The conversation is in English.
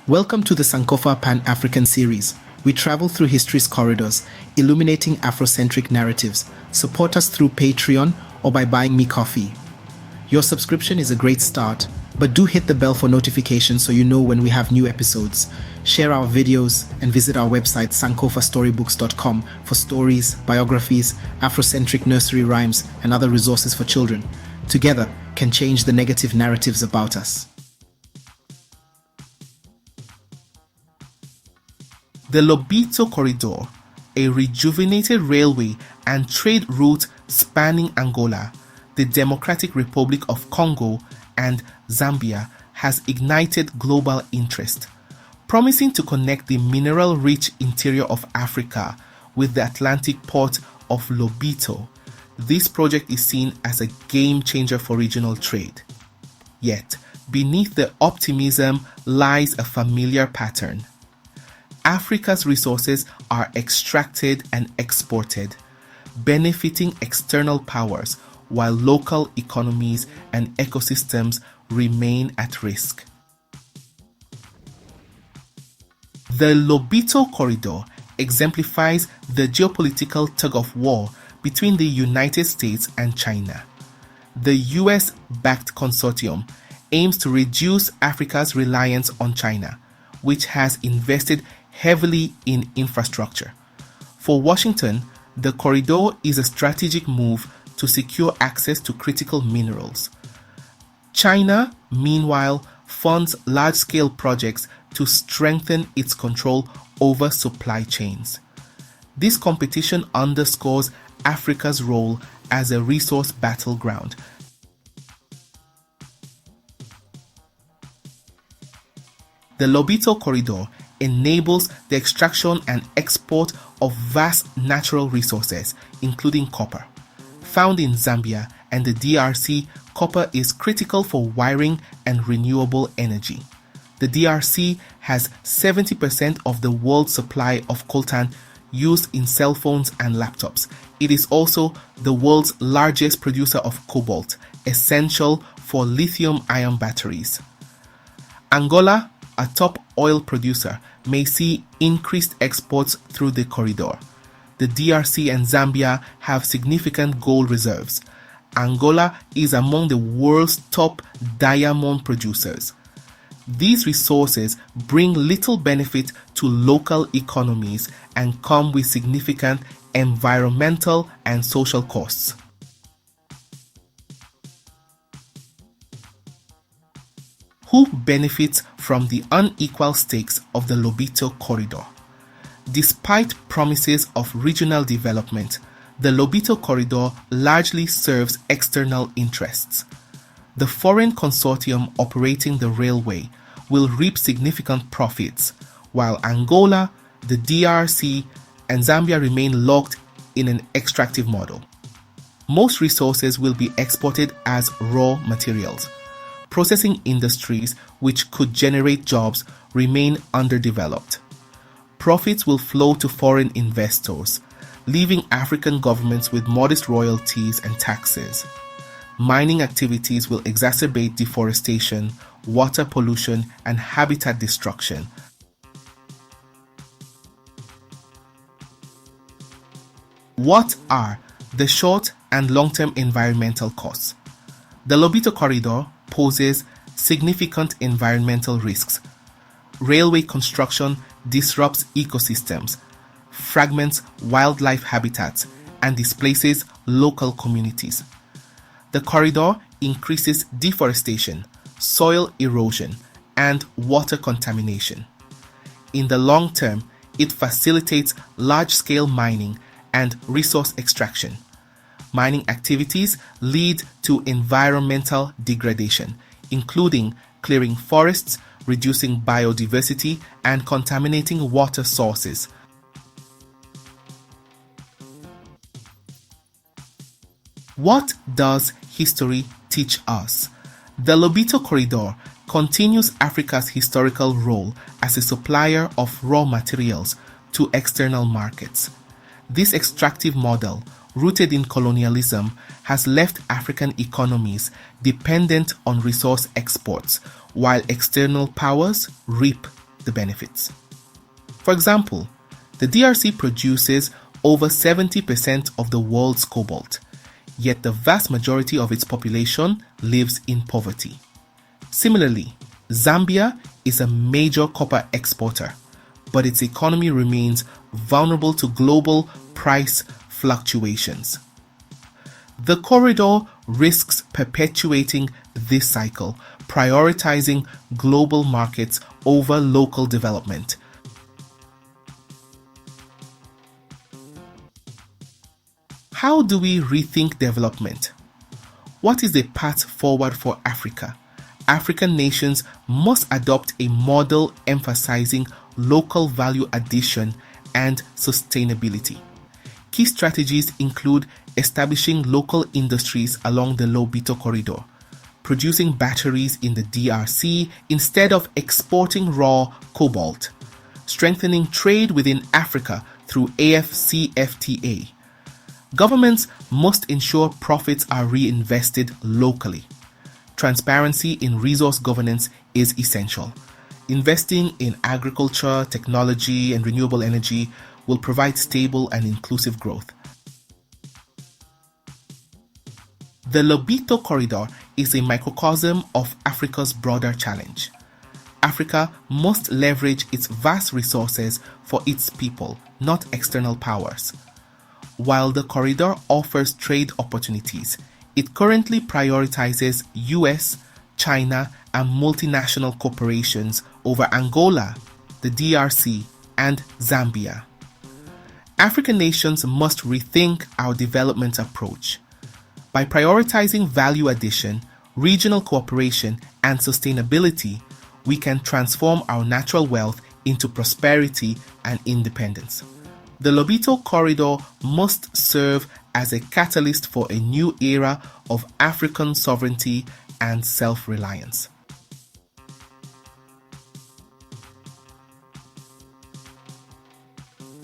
Welcome to the Sankofa Pan-African series. We travel through history's corridors, illuminating Afrocentric narratives. Support us through Patreon or by buying me coffee. Your subscription is a great start, but do hit the bell for notifications so you know when we have new episodes. Share our videos and visit our website sankofastorybooks.com for stories, biographies, Afrocentric nursery rhymes, and other resources for children. Together can change the negative narratives about us. The Lobito Corridor, a rejuvenated railway and trade route spanning Angola, the Democratic Republic of Congo, and Zambia, has ignited global interest, promising to connect the mineral-rich interior of Africa with the Atlantic port of Lobito. This project is seen as a game-changer for regional trade. Yet, beneath the optimism lies a familiar pattern. Africa's resources are extracted and exported, benefiting external powers while local economies and ecosystems remain at risk. The Lobito Corridor exemplifies the geopolitical tug-of-war between the United States and China. The US-backed consortium aims to reduce Africa's reliance on China, which has invested heavily in infrastructure. For Washington, the corridor is a strategic move to secure access to critical minerals. China, meanwhile, funds large-scale projects to strengthen its control over supply chains. This competition underscores Africa's role as a resource battleground. The Lobito Corridor enables the extraction and export of vast natural resources, including copper. Found in Zambia and the DRC, copper is critical for wiring and renewable energy. The DRC has 70% of the world's supply of coltan used in cell phones and laptops. It is also the world's largest producer of cobalt, essential for lithium-ion batteries. Angola, a top oil producer, may see increased exports through the corridor. The DRC and Zambia have significant gold reserves. Angola is among the world's top diamond producers. These resources bring little benefit to local economies and come with significant environmental and social costs. Who benefits from the unequal stakes of the Lobito Corridor? Despite promises of regional development, the Lobito Corridor largely serves external interests. The foreign consortium operating the railway will reap significant profits, while Angola, the DRC, and Zambia remain locked in an extractive model. Most resources will be exported as raw materials. Processing industries, which could generate jobs, remain underdeveloped. Profits will flow to foreign investors, leaving African governments with modest royalties and taxes. Mining activities will exacerbate deforestation, water pollution, and habitat destruction. What are the short and long-term environmental costs? The Lobito Corridor poses significant environmental risks. Railway construction disrupts ecosystems, fragments wildlife habitats, and displaces local communities. The corridor increases deforestation, soil erosion, and water contamination. In the long term, it facilitates large-scale mining and resource extraction. Mining activities lead to environmental degradation, including clearing forests, reducing biodiversity, and contaminating water sources. What does history teach us? The Lobito Corridor continues Africa's historical role as a supplier of raw materials to external markets. This extractive model, rooted in colonialism, has left African economies dependent on resource exports, while external powers reap the benefits. For example, the DRC produces over 70% of the world's cobalt, yet the vast majority of its population lives in poverty. Similarly, Zambia is a major copper exporter, but its economy remains vulnerable to global price fluctuations. The corridor risks perpetuating this cycle, prioritizing global markets over local development. How do we rethink development? What is the path forward for Africa? African nations must adopt a model emphasizing local value addition and sustainability. Key strategies include establishing local industries along the Lobito Corridor, producing batteries in the DRC instead of exporting raw cobalt, strengthening trade within Africa through AfCFTA. Governments must ensure profits are reinvested locally. Transparency in resource governance is essential. Investing in agriculture, technology, and renewable energy will provide stable and inclusive growth. The Lobito Corridor is a microcosm of Africa's broader challenge. Africa must leverage its vast resources for its people, not external powers. While the corridor offers trade opportunities, it currently prioritizes US, China, and multinational corporations over Angola, the DRC, and Zambia. African nations must rethink our development approach. By prioritizing value addition, regional cooperation, and sustainability, we can transform our natural wealth into prosperity and independence. The Lobito Corridor must serve as a catalyst for a new era of African sovereignty and self-reliance.